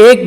1,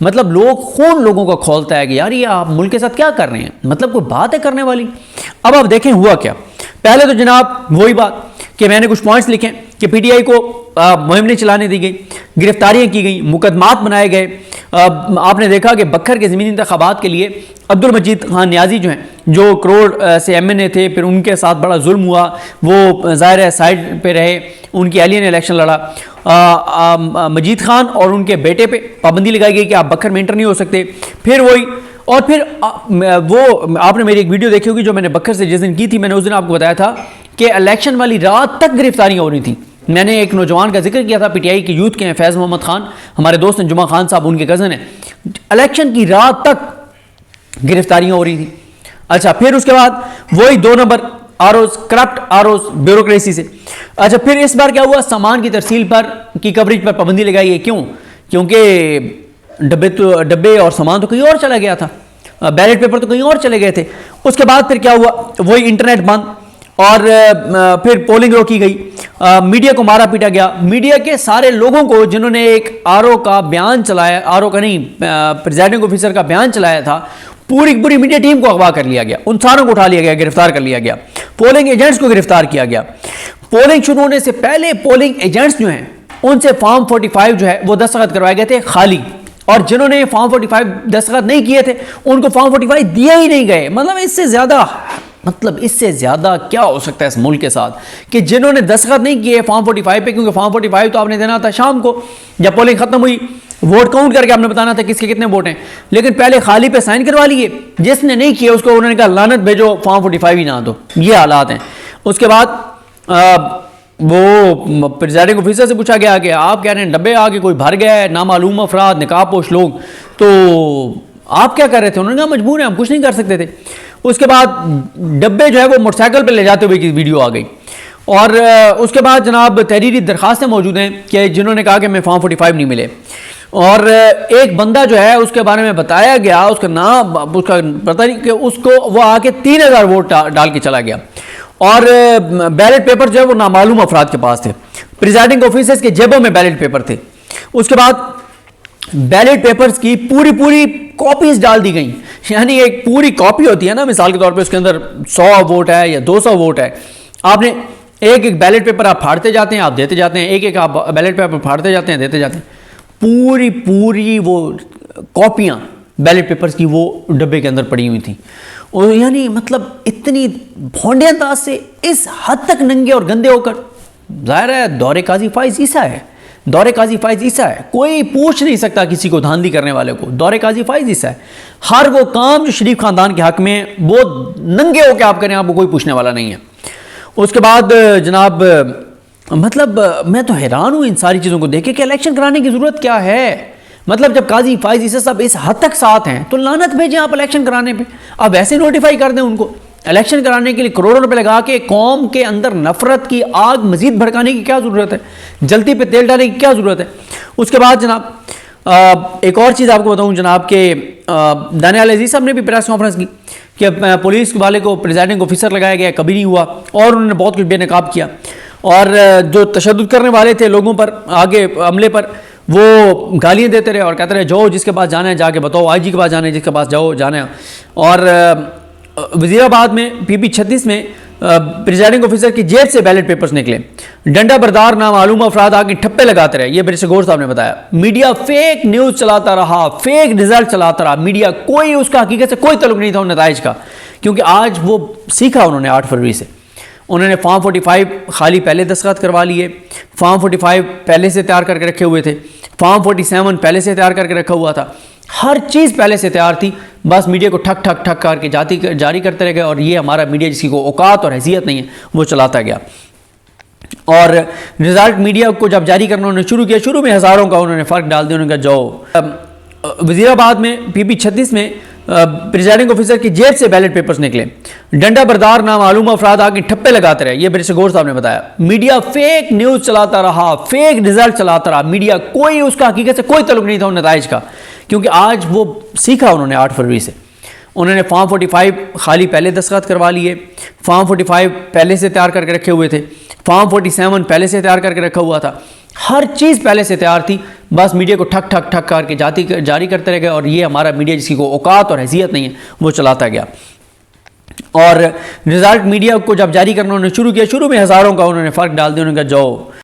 مطلب خون لوگوں کا کھولتا ہے کہ یار یہ آپ ملک کے ساتھ کیا کر رہے ہیں، مطلب کوئی بات ہے کرنے والی۔ اب آپ دیکھیں ہوا کیا۔ پہلے تو جناب وہی بات کہ میں نے کچھ پوائنٹس لکھے کہ پی ٹی آئی کو مہم نہیں چلانے دی گئی، گرفتاریاں کی گئیں، مقدمات بنائے گئے۔ آپ نے دیکھا کہ بکھر کے زمینی انتخابات کے لیے عبد المجید خان نیازی جو ہیں، جو کروڑ سے ایم این اے تھے، پھر ان کے ساتھ بڑا ظلم ہوا، وہ ظاہر ہے سائڈ پہ رہے، ان کی اہلیہ نے الیکشن لڑا۔ مجید خان اور ان کے بیٹے پہ پابندی لگائی گئی کہ آپ بکھر میں انٹر نہیں ہو سکتے۔ پھر وہی، اور پھر وہ آپ نے میری ایک ویڈیو دیکھی ہوگی جو میں نے بکھر سے جس دن کی تھی، میں نے اس دن آپ کو بتایا تھا کہ الیکشن والی رات تک گرفتاریاں ہو رہی تھیں۔ میں نے ایک نوجوان کا ذکر کیا تھا، پی ٹی آئی کے یوتھ کے ہیں، فیض محمد خان، ہمارے دوست ہیں، جمعہ خان صاحب ان کے کزن ہیں۔ الیکشن کی رات تک گرفتاریاں ہو رہی تھیں۔ اچھا، پھر اس کے بعد وہی 2 number ROs, corrupt ROs, bureaucracy سے۔ اچھا، پھر اس بار کیا ہوا، سامان کی ترسیل پر کی کوریج پر پابندی لگائی ہے۔ کیوں؟ کیونکہ ڈبے اور سامان تو کہیں اور چلا گیا تھا، بیلٹ پیپر تو کہیں اور چلے گئے تھے۔ اس کے بعد پھر کیا ہوا، وہی انٹرنیٹ بند، اور پھر پولنگ روکی گئی، میڈیا کو مارا پیٹا گیا۔ میڈیا کے سارے لوگوں کو جنہوں نے ایک آر او کا بیان چلایا، آر او کا نہیں، پریزائڈنگ آفیسر کا بیان چلایا تھا، پوری میڈیا ٹیم کو اغوا کر لیا گیا، ان ساروں کو اٹھا لیا گیا، گرفتار کر لیا گیا، پولنگ ایجنٹس کو گرفتار کیا گیا۔ پولنگ شروع ہونے سے پہلے پولنگ ایجنٹس جو ہیں ان سے فارم 45 جو ہے وہ دستخط کروائے گئے تھے خالی، اور جنہوں نے فارم 45 دستخط نہیں کیے تھے ان کو فارم 45 دیے ہی نہیں گئے۔ مطلب اس سے زیادہ کیا ہو سکتا ہے اس ملک کے ساتھ کہ جنہوں نے دستخط نہیں کیے فارم 45 پہ، کیونکہ فارم 45 تو آپ نے دینا تھا شام کو جب پولنگ ختم ہوئی، ووٹ کاؤنٹ کر کے آپ نے بتانا تھا کس کے کتنے ووٹ ہیں، لیکن پہلے خالی پہ سائن کروا لیے، جس نے نہیں کیے اس کو انہوں نے کہا لعنت بھیجو، فارم 45 ہی نہ دو۔ یہ حالات ہیں۔ اس کے بعد وہ پریزائڈنگ آفیسر سے پوچھا گیا کہ آپ کہہ رہے ہیں ڈبے آگے کوئی بھر گیا ہے، نامعلوم افراد، نقاب پوش لوگ، تو آپ کیا کر رہے تھے؟ انہوں نے کہا مجبور ہیں، ہم کچھ نہیں کر سکتے تھے۔ اس کے بعد ڈبے جو ہے وہ موٹر سائیکل پہ لے جاتے ہوئے کی ویڈیو آ گئی، اور اس کے بعد جناب تحریری درخواستیں موجود ہیں کہ جنہوں نے کہا کہ میں فارم 45 نہیں ملے، اور ایک بندہ جو ہے اس کے بارے میں بتایا گیا، اس کا نام اس کا پتہ نہیں، کہ اس کو وہ آ کے 3000 ووٹ ڈال کے چلا گیا، اور بیلٹ پیپر جو ہے وہ نامعلوم افراد کے پاس تھے، پریزائڈنگ آفیسرز کے جیبوں میں بیلٹ پیپر تھے۔ اس کے بعد بیلٹ پیپرز کی پوری کاپیز ڈال دی گئیں، یعنی ایک پوری کاپی ہوتی ہے نا، مثال کے طور پہ اس کے اندر 100 ووٹ ہے یا 200 ووٹ ہے، آپ نے ایک بیلٹ پیپر آپ پھاڑتے جاتے ہیں، آپ دیتے جاتے ہیں، ایک آپ بیلٹ پیپر پھاڑتے جاتے ہیں، دیتے جاتے ہیں، پوری وہ کاپیاں بیلٹ پیپرز کی وہ ڈبے کے اندر پڑی ہوئی تھیں۔ اور یعنی مطلب اتنی بھونڈے انداز سے، اس حد تک ننگے اور گندے ہو کر، ظاہر ہے دور قاضی فائز عیسیٰ ہے، دور قاضی فائز عیسیٰ ہے، کوئی پوچھ نہیں سکتا کسی کو دھاندلی کرنے والے کو، دور قاضی فائز عیسیٰ ہے۔ ہر وہ کام جو شریف خاندان کے حق میں وہ ننگے ہو کے آپ کریں، آپ کو کوئی پوچھنے والا نہیں ہے۔ اس کے بعد جناب مطلب میں تو حیران ہوں ان ساری چیزوں کو دیکھ کے کہ الیکشن کرانے کی ضرورت کیا ہے؟ مطلب جب قاضی فائز عیسیٰ صاحب اس حد تک ساتھ ہیں تو لعنت بھیجیں آپ الیکشن کرانے پہ، آپ ویسے نوٹیفائی کر دیں ان کو۔ الیکشن کرانے کے لیے کروڑوں روپے لگا کے قوم کے اندر نفرت کی آگ مزید بھڑکانے کی کیا ضرورت ہے؟ جلتی پہ تیل ڈالنے کی کیا ضرورت ہے؟ اس کے بعد جناب ایک اور چیز آپ کو بتاؤں جناب کہ دانیال عزیز صاحب نے بھی پریس کانفرنس کی کہ پولیس والے کو پریزائڈنگ آفیسر لگایا گیا، کبھی نہیں ہوا، اور انہوں نے بہت کچھ بے نقاب کیا، اور جو تشدد کرنے والے تھے لوگوں پر، آگے عملے پر، وہ گالیاں دیتے رہے اور کہتے رہے جو جس کے پاس جانا ہے جا کے بتاؤ، آئی جی کے پاس جانا ہے جس کے پاس جاؤ جانا ہے۔ اور وزیر آباد میں پی پی 36 میں پریزائڈنگ آفیسر کی جیب سے بیلٹ پیپرز نکلے، ڈنڈا بردار نامعلوم افراد آ کے ٹھپے لگاتے رہے، یہ بریسٹر گور صاحب نے بتایا۔ میڈیا فیک نیوز چلاتا رہا، فیک رزلٹ چلاتا رہا، میڈیا کوئی اس کا حقیقت سے کوئی تعلق نہیں تھا ان نتائج کا، کیونکہ آج وہ سیکھا انہوں نے 8 فروری سے، انہوں نے فارم 45 خالی پہلے دستخط کروا لیے، فارم 45 پہلے سے تیار کر کے رکھے ہوئے تھے، فارم 47 پہلے سے تیار کر کے رکھا ہوا تھا، ہر چیز پہلے سے تیار تھی، بس میڈیا کو ٹھک ٹھک ٹھک کر کے جاری کرتے رہ گئے، اور یہ ہمارا میڈیا جس کی کو اوقات اور حیثیت نہیں ہے وہ چلاتا گیا۔ اور رزلٹ میڈیا کو جب جاری کرنا انہوں نے شروع کیا، شروع میں ہزاروں کا انہوں نے فرق ڈال دیا، انہوں نے کہا جاؤ۔ وزیر آباد میں پی پی 36 میں پریزائڈنگ آفیسر کی جیب سے بیلٹ پیپرز نکلے، ڈنڈا بردار نامعلوم افراد آ کے ٹھپے لگاتے رہے، یہ بریسٹر گور صاحب نے بتایا۔ میڈیا فیک نیوز چلاتا رہا، فیک رزلٹ چلاتا رہا، میڈیا کوئی اس کا حقیقت سے کوئی تعلق نہیں تھا ان نتائج کا، کیونکہ آج وہ سیکھا انہوں نے 8 فروری سے، انہوں نے فارم 45 خالی پہلے دستخط کروا لیے، فارم 45 پہلے سے تیار کر کے رکھے ہوئے تھے، فارم 47 پہلے سے تیار کر کے رکھا ہوا تھا، ہر چیز پہلے سے تیار تھی، بس میڈیا کو ٹھک ٹھک ٹھک کر کے جاری کرتے رہ گئے، اور یہ ہمارا میڈیا جس کی کوئی اوقات اور حیثیت نہیں ہے وہ چلاتا گیا۔ اور رزلٹ میڈیا کو جب جاری کرنا انہوں نے شروع کیا، شروع میں ہزاروں کا انہوں نے فرق ڈال دیا، انہوں نے کہا جاؤ